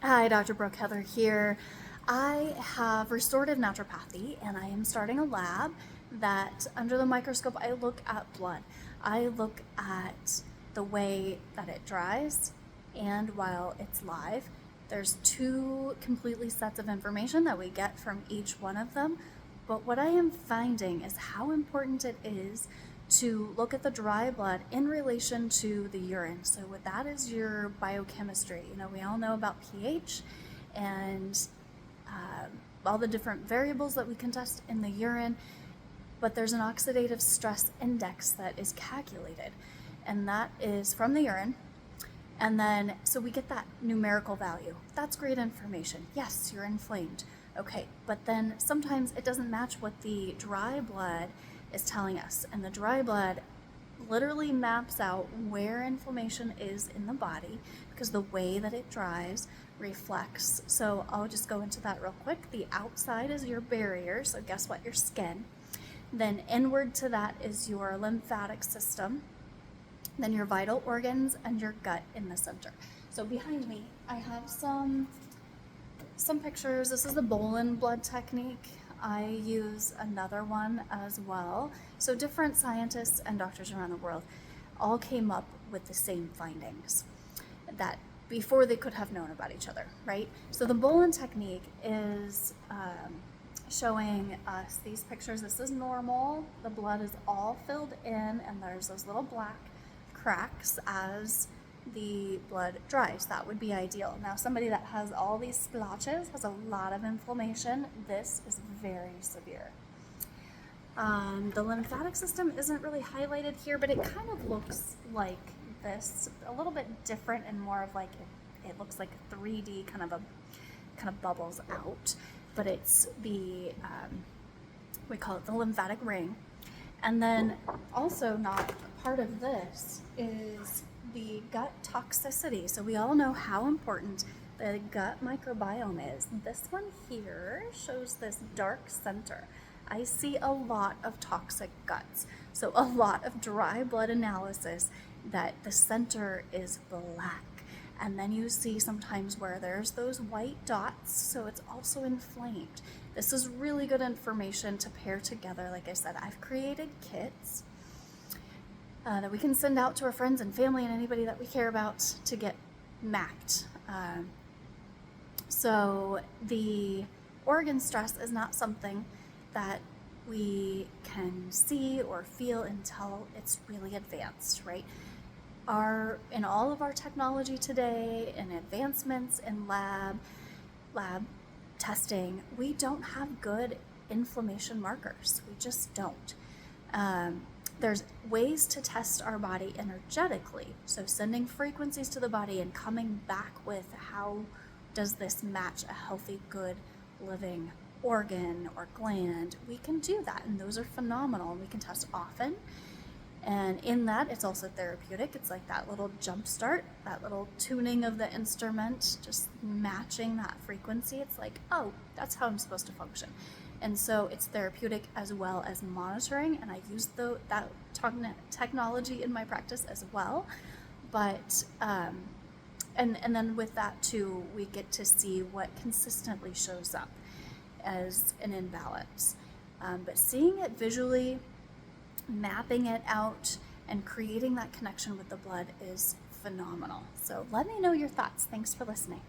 Hi, Dr. Brooke Heather here. I have restorative naturopathy and I am starting a lab that under the microscope I look at blood. I look at the way that it dries and while it's live. There's two completely sets of information that we get from each one of them. But what I am finding is how important it is to look at the dry blood in relation to the urine. So what that is your biochemistry. We all know about pH and all the different variables that we can test in the urine, but there's an oxidative stress index that is calculated, and that is from the urine. And then, so we get that numerical value. That's great information. Yes, you're inflamed. Okay, but then sometimes it doesn't match what the dry blood is telling us. And the dry blood literally maps out where inflammation is in the body because the way that it dries reflects. So I'll just go into that real quick. The outside is your barrier, so guess what? Your skin. Then inward to that is your lymphatic system, then your vital organs, and your gut in the center. So behind me, I have some pictures. This is the Bolin blood technique. I use another one as well. So different scientists and doctors around the world all came up with the same findings that before they could have known about each other, right? So the Bolin technique is showing us these pictures. This is normal. The blood is all filled in and there's those little black cracks as the blood dries. That would be ideal. Now, somebody that has all these splotches has a lot of inflammation. This is very severe. The lymphatic system isn't really highlighted here, but it kind of looks like this, a little bit different and more of like it looks like a 3D kind of bubbles out, but it's the we call it the lymphatic ring. And then also not part of this is the gut toxicity. So we all know how important the gut microbiome is. This one here shows this dark center. I see a lot of toxic guts. So a lot of dry blood analysis that the center is black. And then you see sometimes where there's those white dots, so it's also inflamed. This is really good information to pair together. Like I said, I've created kits that we can send out to our friends and family and anybody that we care about to get mapped. So the organ stress is not something that we can see or feel until it's really advanced, right? In all of our technology today and advancements in lab testing, we don't have good inflammation markers. We just don't. There's ways to test our body energetically. So sending frequencies to the body and coming back with how does this match a healthy, good, living organ or gland. We can do that, and those are phenomenal. We can test often. And in that, it's also therapeutic. It's like that little jump start, that little tuning of the instrument, just matching that frequency. It's like, oh, that's how I'm supposed to function. And so it's therapeutic as well as monitoring. And I use that technology in my practice as well. But, and then with that too, we get to see what consistently shows up as an imbalance. But seeing it visually, mapping it out and creating that connection with the blood is phenomenal. So let me know your thoughts. Thanks for listening.